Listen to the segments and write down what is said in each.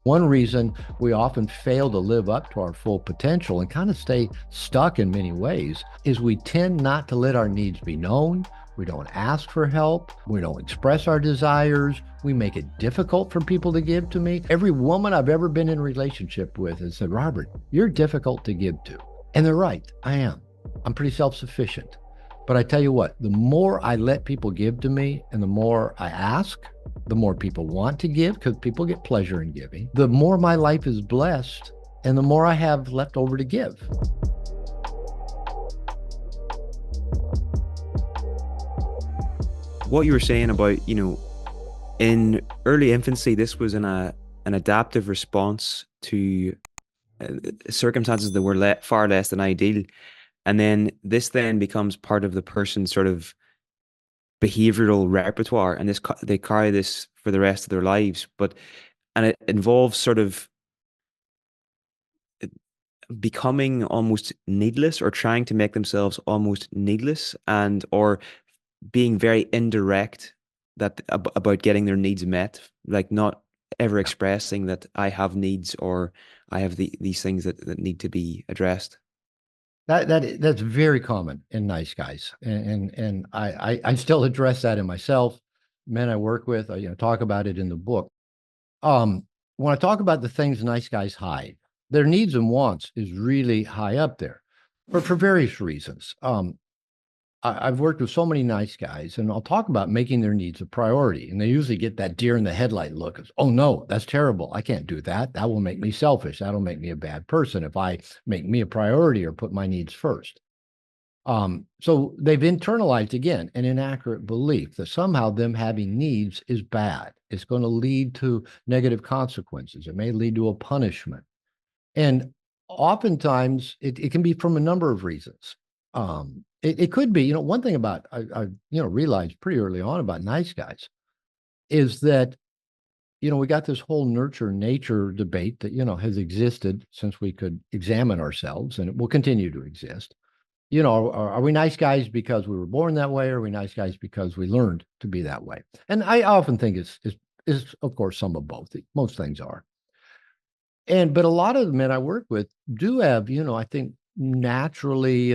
One reason we often fail to live up to our full potential and kind of stay stuck in many ways is we tend not to let our needs be known. We don't ask for help. We don't express our desires. We make it difficult for people to give to me. Every woman I've ever been in a relationship with has said, Robert, you're difficult to give to. And they're right. I am. I'm pretty self sufficient. But I tell you what, the more I let people give to me and the more I ask, the more people want to give because people get pleasure in giving, the more my life is blessed and the more I have left over to give. What you were saying about, in early infancy, this was an adaptive response to circumstances that were far less than ideal. And then this then becomes part of the person's sort of behavioral repertoire, and they carry this for the rest of their lives. And it involves sort of becoming almost needless, or trying to make themselves almost needless, and or being very indirect about getting their needs met, like not ever expressing that I have needs, or I have these things that need to be addressed. That's very common in nice guys, and I still address that in myself. Men I work with, talk about it in the book. When I talk about the things nice guys hide, their needs and wants is really high up there, for various reasons. I've worked with so many nice guys, and I'll talk about making their needs a priority. And they usually get that deer in the headlight look of, oh no, that's terrible. I can't do that. That will make me selfish. That'll make me a bad person if I make me a priority or put my needs first. So they've internalized again an inaccurate belief that somehow them having needs is bad. It's going to lead to negative consequences. It may lead to a punishment. And oftentimes it can be from a number of reasons. It could be, one thing about I realized pretty early on about nice guys is that, we got this whole nurture nature debate that, has existed since we could examine ourselves, and it will continue to exist. Are we nice guys because we were born that way, or are we nice guys because we learned to be that way? And I often think it's of course some of both. Most things are. But a lot of the men I work with do have, I think naturally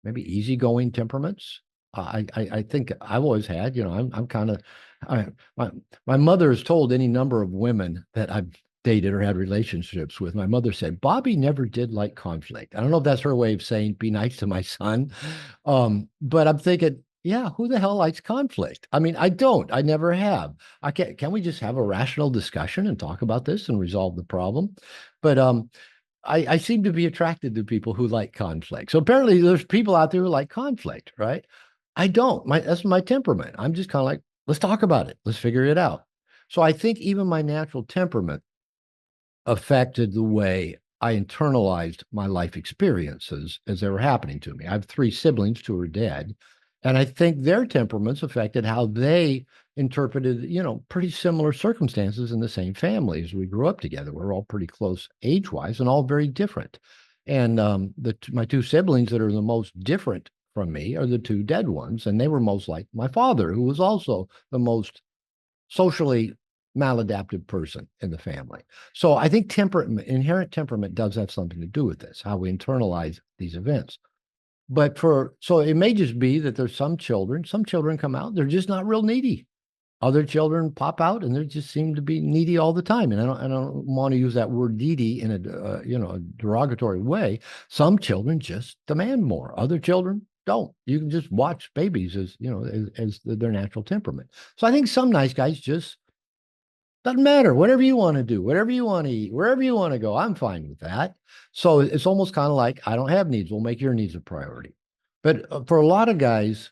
maybe easygoing temperaments. I think I've always had, I'm kind of my my mother has told any number of women that I've dated or had relationships with. My mother said Bobby never did like conflict. I don't know if that's her way of saying be nice to my son, but I'm thinking, yeah, who the hell likes conflict? I mean, I don't. I never have. I can't. Can we just have a rational discussion and talk about this and resolve the problem? But I seem to be attracted to people who like conflict. So apparently there's people out there who like conflict, right? I don't. That's my temperament. I'm just kind of like, let's talk about it. Let's figure it out. So I think even my natural temperament affected the way I internalized my life experiences as they were happening to me. I have three siblings, two are dead. And I think their temperaments affected how they interpreted, pretty similar circumstances in the same families. We grew up together. We're all pretty close age-wise and all very different. And my two siblings that are the most different from me are the two dead ones. And they were most like my father, who was also the most socially maladaptive person in the family. So I think inherent temperament does have something to do with this, how we internalize these events. So it may just be that there's some children come out, they're just not real needy. Other children pop out and they just seem to be needy all the time. And I don't want to use that word needy in a derogatory way. Some children just demand more. Other children don't. You can just watch babies as their natural temperament. So I think some nice guys just doesn't matter. Whatever you want to do, whatever you want to eat, wherever you want to go, I'm fine with that. So it's almost kind of like I don't have needs. We'll make your needs a priority. But for a lot of guys,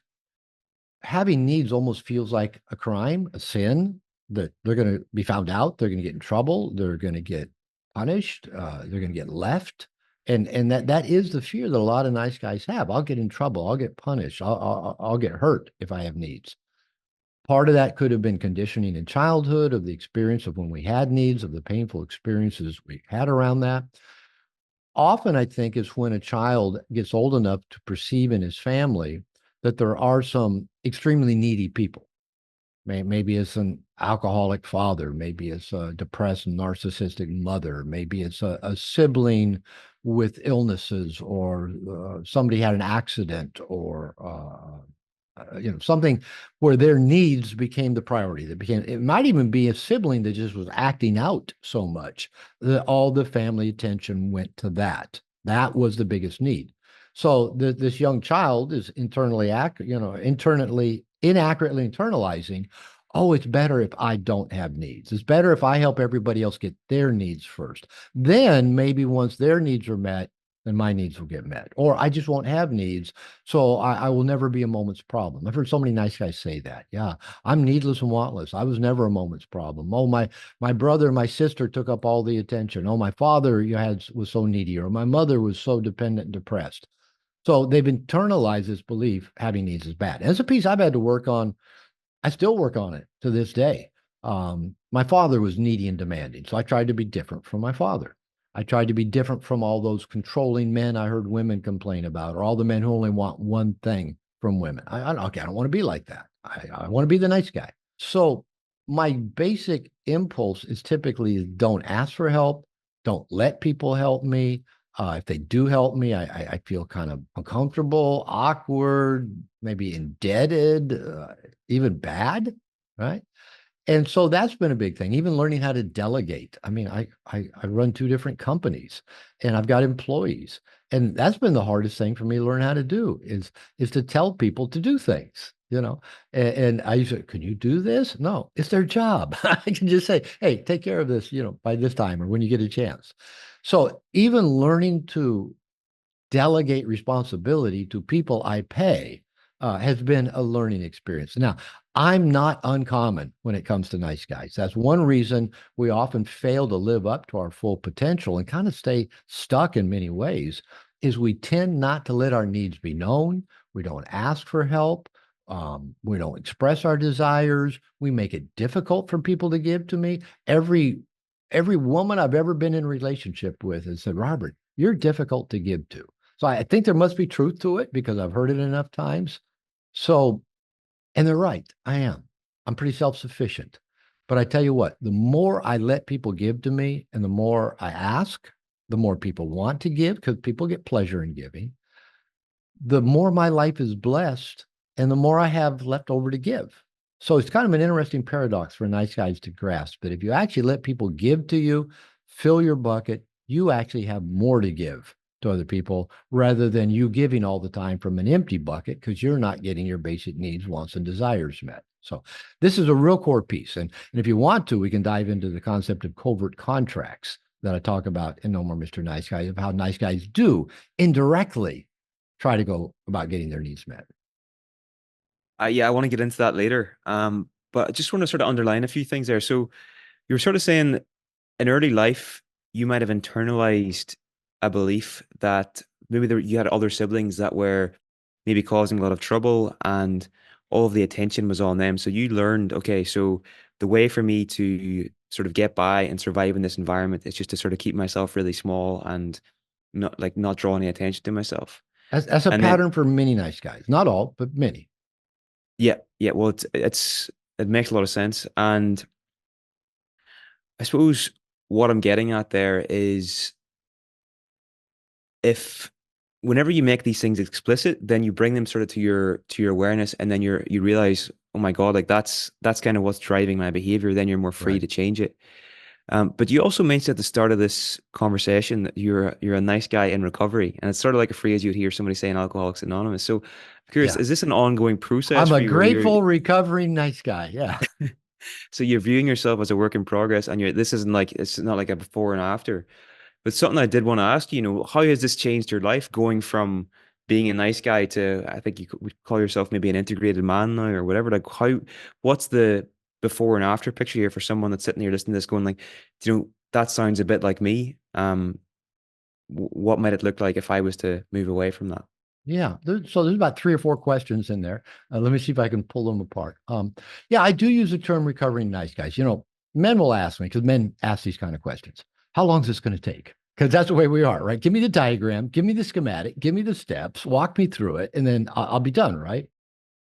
having needs almost feels like a crime, a sin that they're going to be found out. They're going to get in trouble. They're going to get punished. They're going to get left. And that is the fear that a lot of nice guys have. I'll get in trouble. I'll get punished. I'll get hurt if I have needs. Part of that could have been conditioning in childhood, of the experience of when we had needs, of the painful experiences we had around that. Often, I think, is when a child gets old enough to perceive in his family that there are some extremely needy people. Maybe it's an alcoholic father. Maybe it's a depressed, narcissistic mother. Maybe it's a sibling with illnesses, or somebody had an accident, or something where their needs became the priority. That became, it might even be a sibling that just was acting out so much that all the family attention went to that. That was the biggest need. So this young child is internally inaccurately internalizing, oh, it's better if I don't have needs. It's better if I help everybody else get their needs first. Then maybe once their needs are met, then my needs will get met. Or I just won't have needs, so I will never be a moment's problem. I've heard so many nice guys say that. Yeah, I'm needless and wantless. I was never a moment's problem. Oh, my brother, my sister took up all the attention. Oh, my father was so needy, or my mother was so dependent and depressed. So they've internalized this belief having needs is bad. And it's a piece I've had to work on. I still work on it to this day. My father was needy and demanding, so I tried to be different from my father. I tried to be different from all those controlling men I heard women complain about, or all the men who only want one thing from women. Okay, I don't want to be like that. I want to be the nice guy. So my basic impulse is typically don't ask for help, don't let people help me. If they do help me, I feel kind of uncomfortable, awkward, maybe indebted, even bad, right? And so that's been a big thing. Even learning how to delegate. I mean, I run two different companies, and I've got employees, and that's been the hardest thing for me to learn how to do is to tell people to do things. And I used to, can you do this? No, it's their job. I can just say, hey, take care of this, by this time or when you get a chance. So even learning to delegate responsibility to people I pay has been a learning experience. Now, I'm not uncommon when it comes to nice guys. That's one reason we often fail to live up to our full potential and kind of stay stuck in many ways, is we tend not to let our needs be known. We don't ask for help. We don't express our desires. We make it difficult for people to give to me. Every woman I've ever been in a relationship with has said, Robert, you're difficult to give to. So I think there must be truth to it because I've heard it enough times. So, and they're right. I am. I'm pretty self-sufficient. But I tell you what, the more I let people give to me and the more I ask, the more people want to give because people get pleasure in giving, the more my life is blessed and the more I have left over to give. So it's kind of an interesting paradox for nice guys to grasp that if you actually let people give to you, fill your bucket, you actually have more to give to other people rather than you giving all the time from an empty bucket because you're not getting your basic needs, wants, and desires met. So this is a real core piece. And if you want to, we can dive into the concept of covert contracts that I talk about in No More Mr. Nice Guy, of how nice guys do indirectly try to go about getting their needs met. Yeah, I want to get into that later. But I just want to sort of underline a few things there. So you were sort of saying in early life, you might have internalized a belief that maybe you had other siblings that were maybe causing a lot of trouble and all of the attention was on them. So you learned, okay, so the way for me to sort of get by and survive in this environment is just to sort of keep myself really small and not draw any attention to myself. That's a And then pattern for many nice guys. Not all, but many. yeah, yeah, well it makes a lot of sense. And I suppose what I'm getting at there is if whenever you make these things explicit, then you bring them sort of to your awareness, and then you realize, oh my God, like that's kind of what's driving my behavior. Then you're more free Right. to change it. But you also mentioned at the start of this conversation that you're a nice guy in recovery, and it's sort of like a phrase you'd hear somebody say in Alcoholics Anonymous. So, I'm curious, Yeah. is this an ongoing process I'm for a you, where you're grateful, recovering nice guy. Yeah. so you're viewing yourself as a work in progress, and this isn't like it's not like a before and after. But something I did want to ask you, how has this changed your life going from being a nice guy to, I think you would call yourself maybe an integrated man now or whatever? Like what's the before and after picture here for someone that's sitting here listening to this going like, that sounds a bit like me. What might it look like if I was to move away from that? Yeah. So there's about three or four questions in there. Let me see if I can pull them apart. Yeah, I do use the term recovering nice guys. Men will ask me because men ask these kind of questions. How long is this going to take? Because that's the way we are, right? Give me the diagram, give me the schematic, give me the steps, walk me through it, and then I'll be done, right?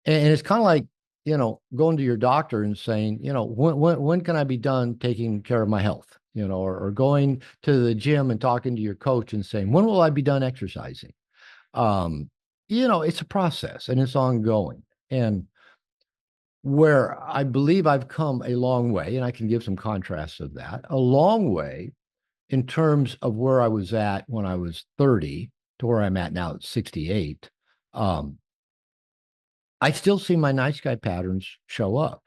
And it's kind of like going to your doctor and saying, when can I be done taking care of my health? Or going to the gym and talking to your coach and saying, when will I be done exercising? Um, it's a process and it's ongoing. And where I believe I've come a long way, and I can give some contrasts of that, a long way in terms of where I was at when I was 30 to where I'm at now at 68. Um, I still see my nice guy patterns show up.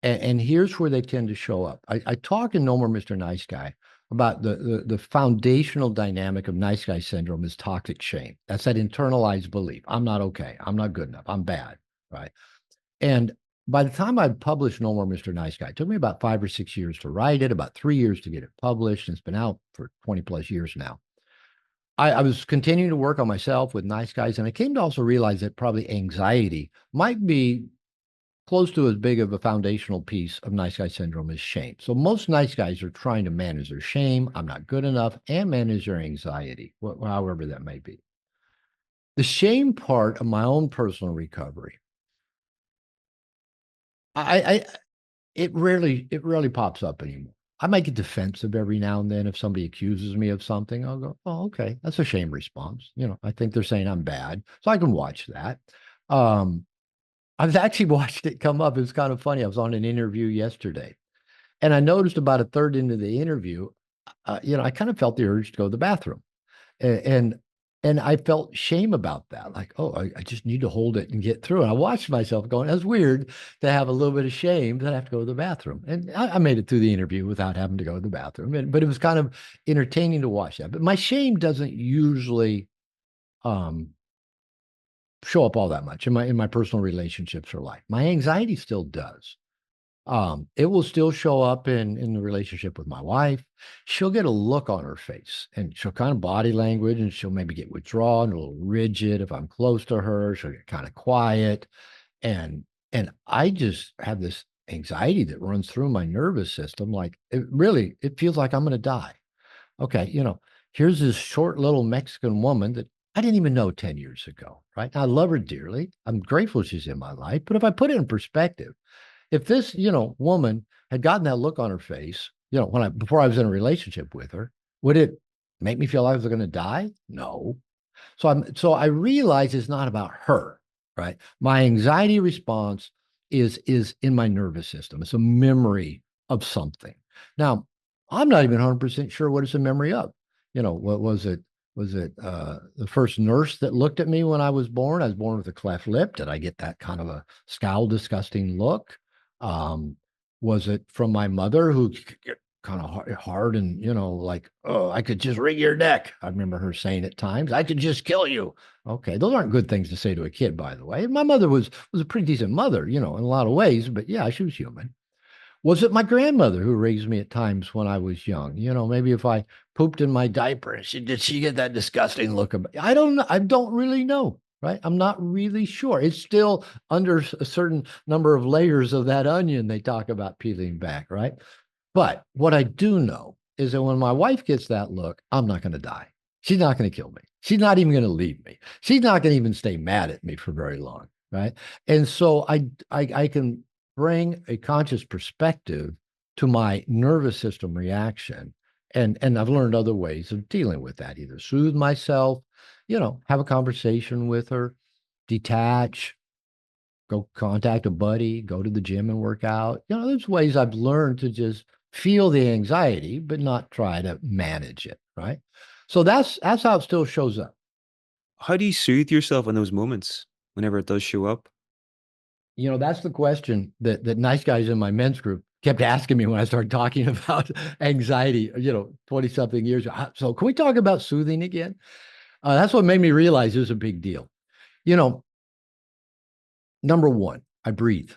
And here's where they tend to show up. I talk in No More Mr. Nice Guy about the foundational dynamic of nice guy syndrome is toxic shame. That's that internalized belief. I'm not okay. I'm not good enough. I'm bad. Right. And by the time I published No More Mr. Nice Guy, it took me about 5 or 6 years to write it, about 3 years to get it published, and it's been out for 20 plus years now. I was continuing to work on myself with nice guys, and I came to also realize that probably anxiety might be close to as big of a foundational piece of nice guy syndrome as shame. So most nice guys are trying to manage their shame, I'm not good enough, and manage their anxiety, however that may be. The shame part of my own personal recovery, I it rarely pops up anymore. I might get defensive every now and then if somebody accuses me of something. I'll go, "Oh, okay, that's a shame response." I think they're saying I'm bad, so I can watch that. Um, I've actually watched it come up. It's kind of funny. I was on an interview yesterday, and I noticed about a third into the interview, I kind of felt the urge to go to the bathroom. And I felt shame about that. Like, oh, I just need to hold it and get through. And I watched myself going, that's weird to have a little bit of shame that I have to go to the bathroom. And I made it through the interview without having to go to the bathroom. But it was kind of entertaining to watch that. But my shame doesn't usually um, show up all that much in my personal relationships or life. My anxiety still does. It will still show up in the relationship with my wife. She'll get a look on her face and she'll kind of body language and she'll maybe get withdrawn, a little rigid. If I'm close to her, she'll get kind of quiet. And I just have this anxiety that runs through my nervous system. Like it feels like I'm gonna die. Okay, here's this short little Mexican woman that I didn't even know 10 years ago, right? I love her dearly. I'm grateful she's in my life. But if I put it in perspective, if this, woman had gotten that look on her face, before I was in a relationship with her, would it make me feel like I was going to die? No. So I realize it's not about her, right? My anxiety response is in my nervous system. It's a memory of something. Now, I'm not even 100% sure what it's a memory of. What was it? Was it the first nurse that looked at me when I was born? I was born with a cleft lip. Did I get that kind of a scowl, disgusting look? Um, was it from my mother who kind of hard and like, oh, I could just wring your neck? I remember her saying at times, I could just kill you. Okay, those aren't good things to say to a kid, by the way. My mother was a pretty decent mother, in a lot of ways, but yeah, she was human. Was it my grandmother who raised me at times when I was young? Maybe if I pooped in my diaper, did she get that disgusting look? I don't know. I don't really know. Right. I'm not really sure. It's still under a certain number of layers of that onion they talk about peeling back. Right. But what I do know is that when my wife gets that look, I'm not going to die. She's not going to kill me. She's not even going to leave me. She's not going to even stay mad at me for very long. Right. And so I can bring a conscious perspective to my nervous system reaction. And I've learned other ways of dealing with that, either soothe myself, have a conversation with her, detach, go contact a buddy, go to the gym and work out. There's ways I've learned to just feel the anxiety, but not try to manage it. Right. So that's how it still shows up. How do you soothe yourself in those moments whenever it does show up? That's the question that nice guys in my men's group kept asking me when I started talking about anxiety, 20 something years ago. So can we talk about soothing again? That's what made me realize it was a big deal. You know, Number one, I breathe.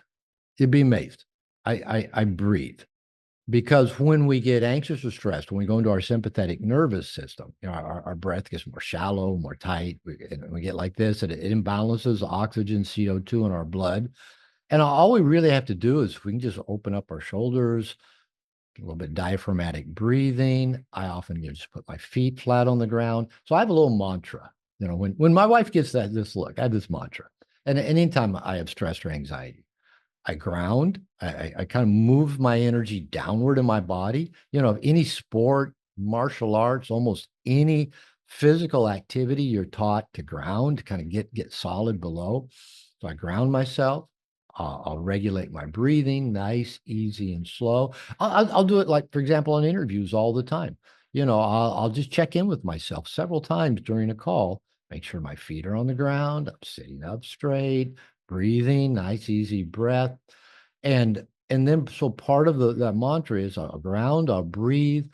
You'd be amazed. I breathe because when we get anxious or stressed, when we go into our sympathetic nervous system, our breath gets more shallow, more tight. And we get like this, and it imbalances the oxygen, CO2 in our blood. And all we really have to do is we can just open up our shoulders, a little bit diaphragmatic breathing. I often just put my feet flat on the ground. So I have a little mantra. When my wife gets this look, I have this mantra. And anytime I have stress or anxiety, I ground. I kind of move my energy downward in my body. Any sport, martial arts, almost any physical activity, you're taught to ground, to kind of get solid below. So I ground myself. I'll regulate my breathing, nice, easy, and slow. I'll do it like, for example, in interviews all the time. I'll just check in with myself several times during a call, make sure my feet are on the ground, I'm sitting up straight, breathing, nice, easy breath. And then so part of that mantra is I'll ground, I'll breathe,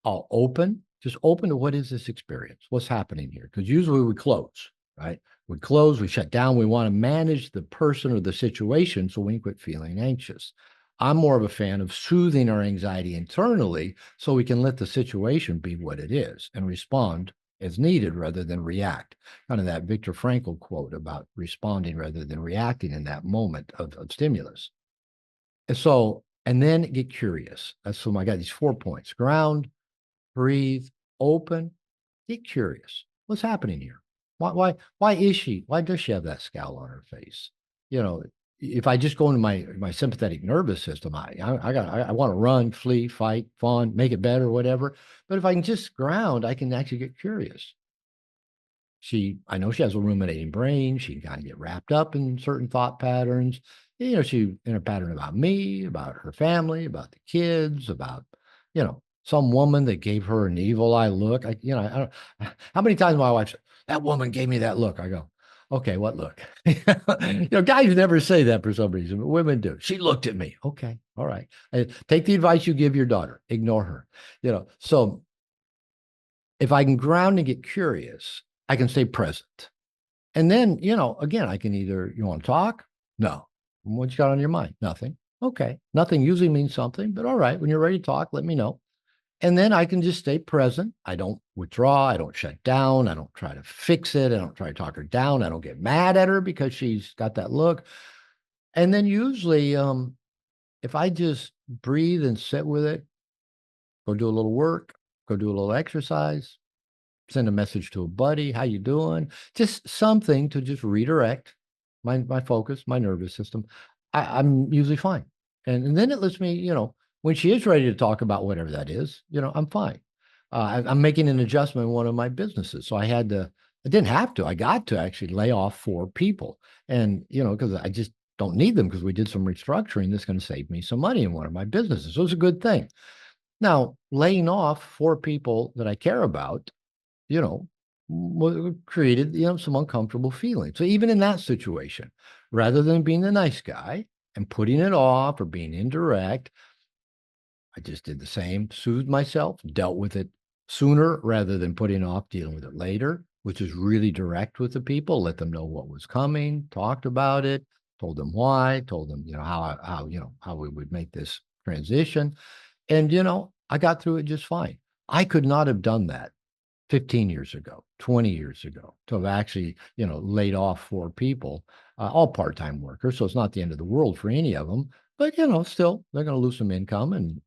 I'll open, just open to what is this experience? What's happening here? Because usually we close, right? We close, we shut down, we want to manage the person or the situation so we can quit feeling anxious. I'm more of a fan of soothing our anxiety internally so we can let the situation be what it is and respond as needed rather than react. Kind of that Viktor Frankl quote about responding rather than reacting in that moment of stimulus. And then get curious. So I got these 4 points: ground, breathe, open, get curious. What's happening here? Why is she? Why does she have that scowl on her face? You know, if I just go into my sympathetic nervous system, I want to run, flee, fight, fawn, make it better, whatever. But if I can just ground, I can actually get curious. I know she has a ruminating brain. She can kind of get wrapped up in certain thought patterns. She in a pattern about me, about her family, about the kids, about, some woman that gave her an evil eye look. I don't, how many times my wife said, that woman gave me that look? I go, okay, what look? Guys never say that for some reason, but women do. She looked at me. Okay, all right. Take the advice you give your daughter. Ignore her. So if I can ground and get curious, I can stay present. And then, again, I can either, you want to talk? No. What you got on your mind? Nothing. Okay. Nothing usually means something, but all right. When you're ready to talk, let me know. And then I can just stay present. I don't withdraw. I don't shut down. I don't try to fix it. I don't try to talk her down. I don't get mad at her because she's got that look. And then usually, if I just breathe and sit with it, go do a little work, go do a little exercise, send a message to a buddy, how you doing? Just something to just redirect my focus, my nervous system. I'm usually fine. And then it lets me, when she is ready to talk about whatever that is, I'm fine. I'm making an adjustment in one of my businesses. So I didn't have to, I got to actually lay off 4 people. And, because I just don't need them because we did some restructuring that's going to save me some money in one of my businesses. So it's a good thing. Now, laying off 4 people that I care about, created, some uncomfortable feelings. So even in that situation, rather than being the nice guy and putting it off or being indirect, I just did the same, soothed myself, dealt with it sooner rather than putting off dealing with it later, which is really direct with the people, let them know what was coming, talked about it, told them why, told them, how we would make this transition. And, I got through it just fine. I could not have done that 15 years ago, 20 years ago, to have actually, laid off 4 people, all part-time workers. So it's not the end of the world for any of them, but, still they're going to lose some income and,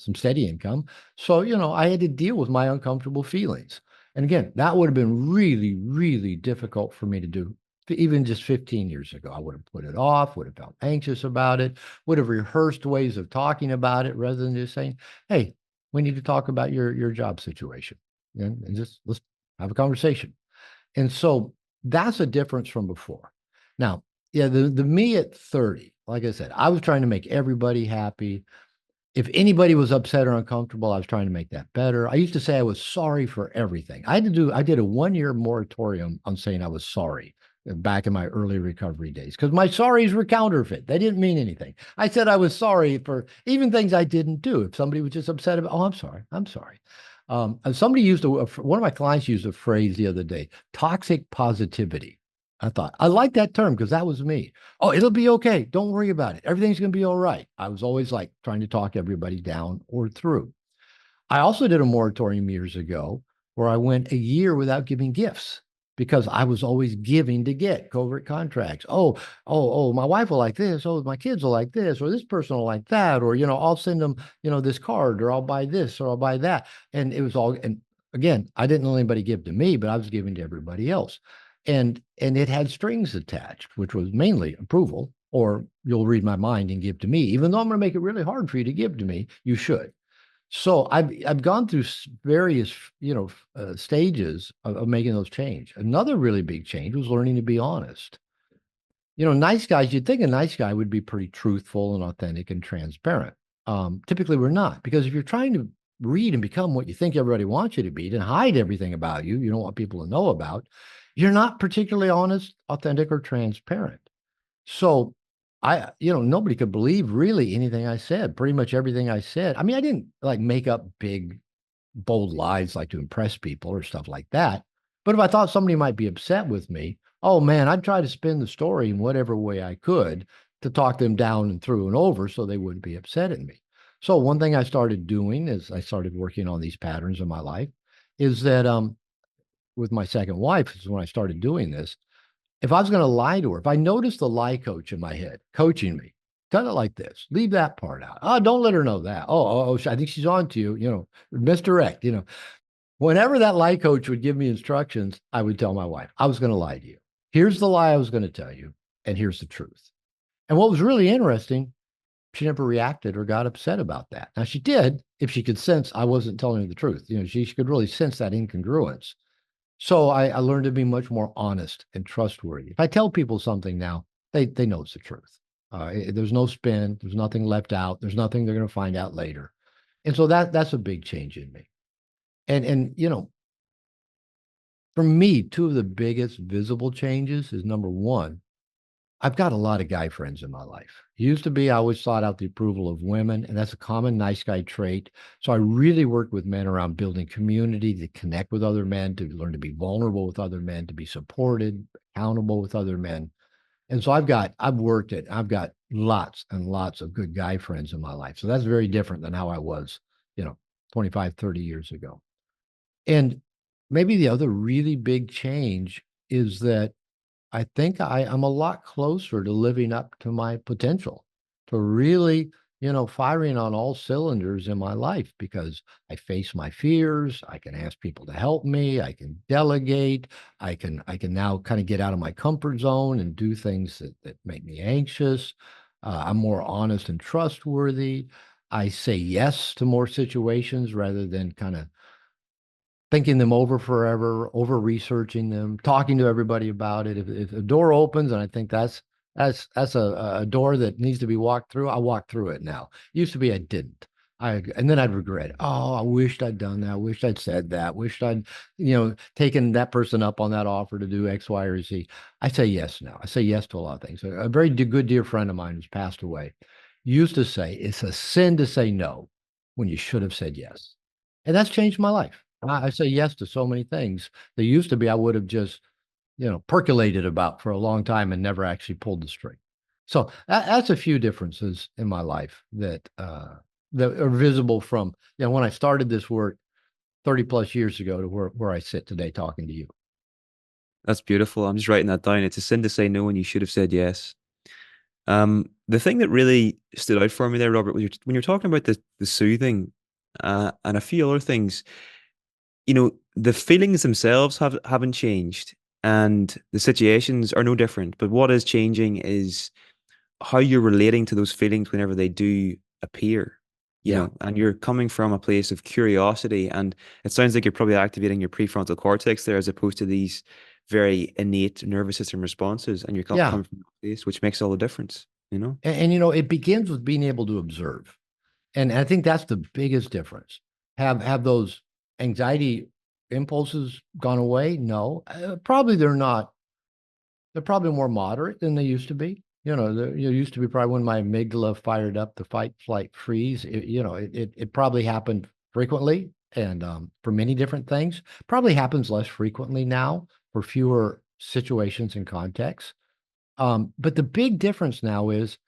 some steady income. So, I had to deal with my uncomfortable feelings. And again, that would have been really, really difficult for me to do even just 15 years ago. I would have put it off, would have felt anxious about it, would have rehearsed ways of talking about it rather than just saying, hey, we need to talk about your job situation and just let's have a conversation. And so that's a difference from before. Now, yeah, the me at 30, like I said, I was trying to make everybody happy. If anybody was upset or uncomfortable, I was trying to make that better. I used to say I was sorry for everything. I did a 1-year moratorium on saying I was sorry back in my early recovery days because my sorries were counterfeit. They didn't mean anything. I said I was sorry for even things I didn't do. If somebody was just upset about, oh, I'm sorry. I'm sorry. And somebody one of my clients used a phrase the other day, toxic positivity. I thought, I like that term because that was me. Oh, it'll be okay. Don't worry about it. Everything's going to be all right. I was always like trying to talk everybody down or through. I also did a moratorium years ago where I went a year without giving gifts because I was always giving to get covert contracts. Oh, my wife will like this. Oh, my kids will like this, or this person will like that, or, I'll send them, this card, or I'll buy this, or I'll buy that. And it was all, and again, I didn't let anybody give to me, but I was giving to everybody else. And it had strings attached, which was mainly approval, or you'll read my mind and give to me. Even though I'm going to make it really hard for you to give to me, you should. So I've gone through various, stages of making those change. Another really big change was learning to be honest. Nice guys, you'd think a nice guy would be pretty truthful and authentic and transparent. Typically, we're not, because if you're trying to read and become what you think everybody wants you to be and hide everything about you, you don't want people to know about, you're not particularly honest, authentic, or transparent. So nobody could believe really anything I said, pretty much everything I said. I mean, I didn't like make up big, bold lies like to impress people or stuff like that. But if I thought somebody might be upset with me, oh man, I'd try to spin the story in whatever way I could to talk them down and through and over so they wouldn't be upset at me. So one thing I started doing is I started working on these patterns in my life is that with my second wife is when I started doing this. If I was going to lie to her, if I noticed the lie coach in my head coaching me, tell it like this, leave that part out. Oh, don't let her know that. I think she's on to you, misdirect, Whenever that lie coach would give me instructions, I would tell my wife, I was going to lie to you. Here's the lie I was going to tell you, and here's the truth. And what was really interesting, she never reacted or got upset about that. Now, she did if she could sense I wasn't telling her the truth. She could really sense that incongruence. So I learned to be much more honest and trustworthy. If I tell people something now, they know it's the truth. There's no spin. There's nothing left out. There's nothing they're going to find out later. And so that's a big change in me. And for me, two of the biggest visible changes is number one, I've got a lot of guy friends in my life. It used to be I always sought out the approval of women, and that's a common nice guy trait. So I really worked with men around building community, to connect with other men, to learn to be vulnerable with other men, to be supported, accountable with other men. And so I've got lots and lots of good guy friends in my life. So that's very different than how I was, 25, 30 years ago. And maybe the other really big change is that I think I'm a lot closer to living up to my potential, to really, firing on all cylinders in my life because I face my fears. I can ask people to help me. I can delegate. I can now kind of get out of my comfort zone and do things that make me anxious. I'm more honest and trustworthy. I say yes to more situations rather than kind of thinking them over forever, over researching them, talking to everybody about it. If a door opens and I think that's a door that needs to be walked through, I walk through it now. Used to be I didn't. And then I'd regret it. Oh, I wished I'd done that. Wished I'd said that. Wished I'd, taken that person up on that offer to do X, Y, or Z. I say yes now. I say yes to a lot of things. A very good dear friend of mine who's passed away used to say it's a sin to say no when you should have said yes. And that's changed my life. I say yes to so many things. They used to be I would have just, percolated about for a long time and never actually pulled the string. So that's a few differences in my life that are visible from, when I started this work 30 plus years ago to where I sit today talking to you. That's beautiful. I'm just writing that down. It's a sin to say no when you should have said yes. The thing that really stood out for me there, Robert, was when you're talking about the soothing and a few other things, the feelings themselves haven't changed and the situations are no different. But what is changing is how you're relating to those feelings whenever they do appear, Yeah. and you're coming from a place of curiosity. And it sounds like you're probably activating your prefrontal cortex there as opposed to these very innate nervous system responses. And you're Yeah. coming from a place which makes all the difference. And it begins with being able to observe. And I think that's the biggest difference. Have those anxiety impulses gone away? No. Probably they're not. They're probably more moderate than they used to be. It used to be probably when my amygdala fired up, the fight, flight, freeze. It probably happened frequently and for many different things. Probably happens less frequently now for fewer situations and contexts. But the big difference now is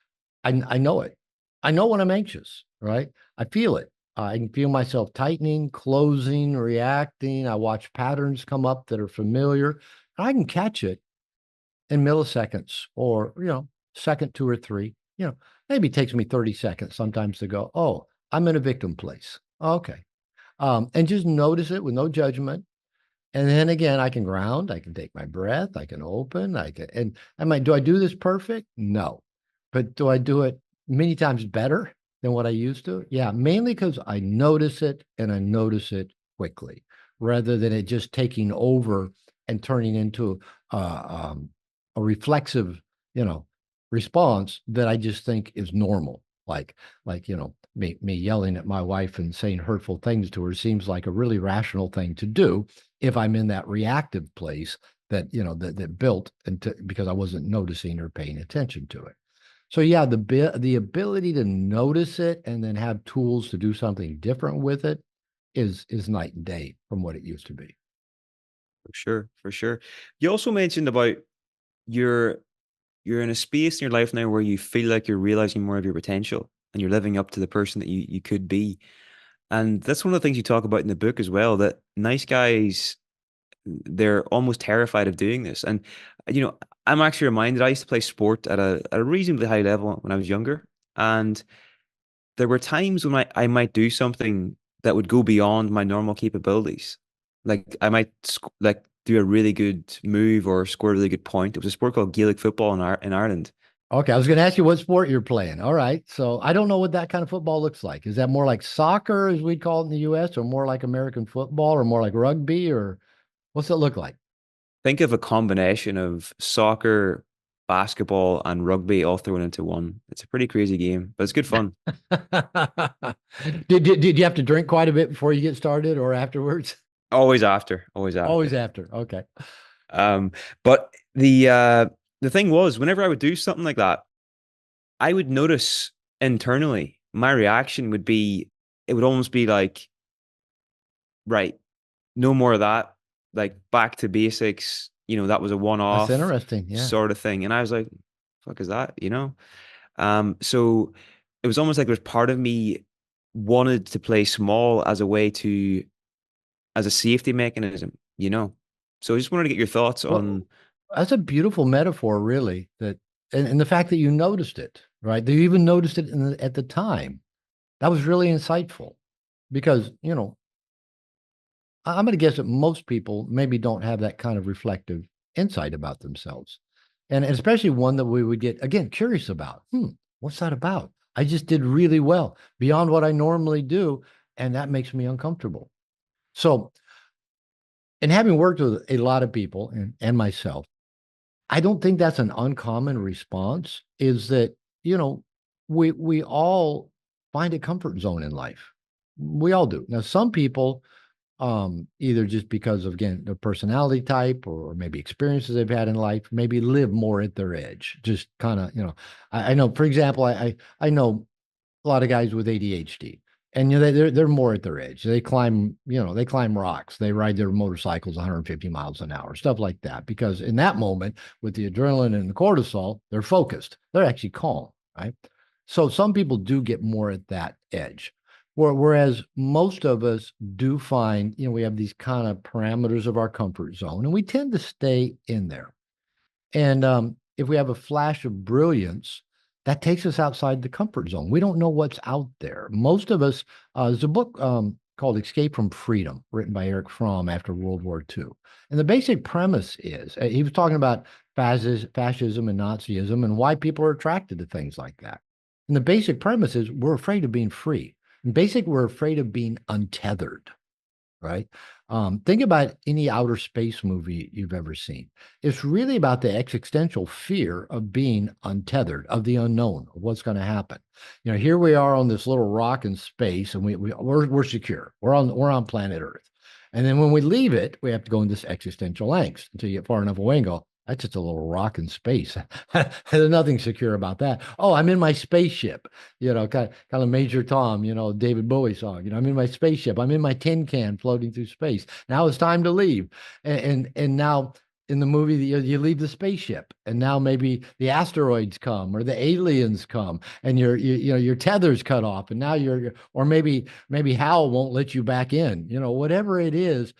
I know it. I know when I'm anxious, right? I feel it. I can feel myself tightening, closing, reacting. I watch patterns come up that are familiar. I can catch it in milliseconds or, second, two or three. Maybe it takes me 30 seconds sometimes to go, oh, I'm in a victim place. Okay. And just notice it with no judgment. And then again, I can ground, I can take my breath, I can open, and do I do this perfect? No. But do I do it many times better than what I used to? Yeah, mainly because I notice it and I notice it quickly rather than it just taking over and turning into a reflexive, you know, response that I just think is normal. Me yelling at my wife and saying hurtful things to her seems like a really rational thing to do if I'm in that reactive place that built into because I wasn't noticing or paying attention to it. So yeah, the ability to notice it and then have tools to do something different with it is night and day from what it used to be. For sure, for sure. You also mentioned about you're you're in a space in your life now where you feel like you're realizing more of your potential and you're living up to the person that you could be. And that's one of the things you talk about in the book as well, that nice guys, they're almost terrified of doing this. And I'm actually reminded I used to play sport at a reasonably high level when I was younger. And there were times when I might do something that would go beyond my normal capabilities. Like I might like do a really good move or score a really good point. It was a sport called Gaelic football in Ireland. Okay, I was going to ask you what sport you're playing. All right, so I don't know what that kind of football looks like. Is that more like soccer, as we'd call it in the U.S., or more like American football, or more like rugby, or what's it look like? Think of a combination of soccer, basketball, and rugby all thrown into one. It's a pretty crazy game, but it's good fun. Did you have to drink quite a bit before you get started or afterwards? Always after, always Always after. after. Okay. Um, but the thing was, whenever I would do something like that, I would notice internally my reaction would be it would almost be like, right, no more of that, like back to basics. That was a That's one-off interesting. Yeah. sort of thing. And I was like, fuck is that? So it was almost like there was part of me wanted to play small as a way to as a safety mechanism. So I just wanted to get your thoughts Well, on. that's a beautiful metaphor, really. And the fact that you noticed it, right? That you even noticed it at the time. That was really insightful because, I'm going to guess that most people maybe don't have that kind of reflective insight about themselves. And especially one that we would get, again, curious about. What's that about? I just did really well beyond what I normally do. And that makes me uncomfortable. So, and having worked with a lot of people and myself, I don't think that's an uncommon response, is that, you know, we all find a comfort zone in life. We all do. Now, some people, either just because of again their personality type or maybe experiences they've had in life, maybe live more at their edge. Just kind of, I know, for example, I know a lot of guys with ADHD. And they're more at their edge. They climb rocks. They ride their motorcycles 150 miles an hour, stuff like that. Because in that moment, with the adrenaline and the cortisol, they're focused. They're actually calm, right? So some people do get more at that edge. Whereas most of us do find, we have these kind of parameters of our comfort zone, and we tend to stay in there. And if we have a flash of brilliance, that takes us outside the comfort zone. We don't know what's out there. Most of us, there's a book called Escape from Freedom, written by Eric Fromm after World War II. And the basic premise is he was talking about fascism and Nazism and why people are attracted to things like that. And the basic premise is we're afraid of being free. And basically, we're afraid of being untethered, right? Think about any outer space movie you've ever seen. It's really about the existential fear of being untethered, of the unknown, of what's going to happen. Here we are on this little rock in space, and we're secure. We're on planet Earth, and then when we leave it, we have to go in this existential angst until you get far enough away and go, that's just a little rock in space. There's nothing secure about that. Oh, I'm in my spaceship, kind of Major Tom, David Bowie song. I'm in my spaceship. I'm in my tin can floating through space. Now it's time to leave. And now in the movie, you leave the spaceship, and now maybe the asteroids come or the aliens come, and your tether's cut off, and now or maybe Hal won't let you back in. Whatever it is,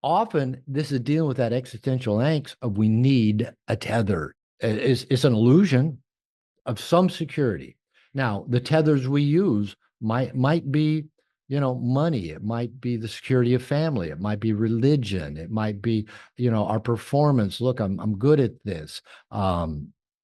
often this is dealing with that existential angst of we need a tether. It's an illusion of some security. Now, the tethers we use might be, money. It might be the security of family. It might be religion. It might be, our performance. Look, I'm good at this.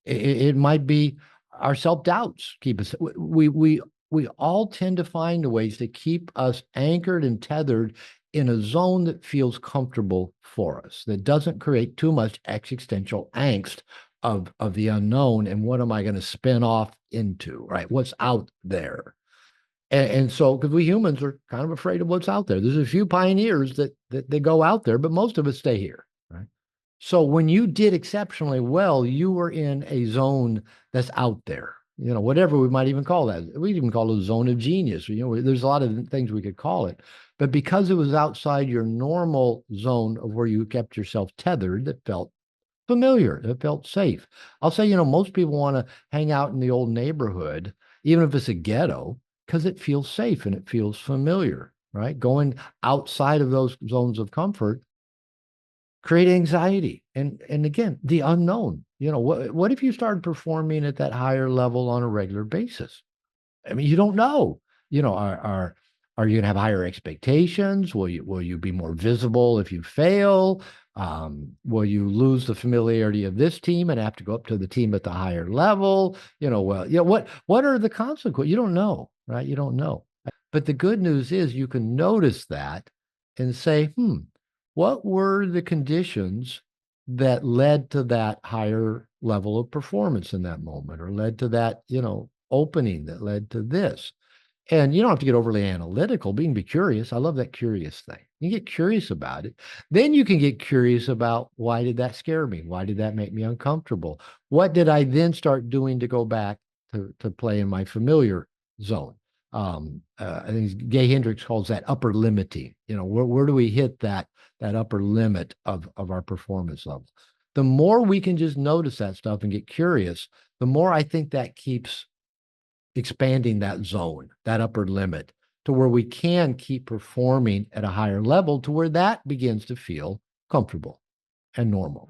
It might be our self-doubts keep us, we all tend to find ways to keep us anchored and tethered in a zone that feels comfortable for us, that doesn't create too much existential angst of the unknown and what am I going to spin off into, right? What's out there? And so, because we humans are kind of afraid of what's out there. There's a few pioneers that they go out there, but most of us stay here, right? So when you did exceptionally well, you were in a zone that's out there. Whatever we might even call that. We'd even call it a zone of genius. There's a lot of things we could call it. But because it was outside your normal zone of where you kept yourself tethered, that felt familiar, that felt safe. I'll say, most people want to hang out in the old neighborhood, even if it's a ghetto, because it feels safe and it feels familiar, right? Going outside of those zones of comfort create anxiety. And again, the unknown. What if you started performing at that higher level on a regular basis? I mean, you don't know. Are you gonna have higher expectations? Will you be more visible if you fail? Will you lose the familiarity of this team and have to go up to the team at the higher level? What are the consequences? You don't know, right? You don't know. But the good news is you can notice that and say, what were the conditions that led to that higher level of performance in that moment, or led to that, opening that led to this? And you don't have to get overly analytical, but you can be curious. I love that curious thing. You get curious about it. Then you can get curious about, why did that scare me? Why did that make me uncomfortable? What did I then start doing to go back to play in my familiar zone? I think Gay Hendricks calls that upper limiting. Where do we hit that upper limit of our performance level? The more we can just notice that stuff and get curious, the more I think that keeps expanding that zone, that upper limit, to where we can keep performing at a higher level, to where that begins to feel comfortable and normal.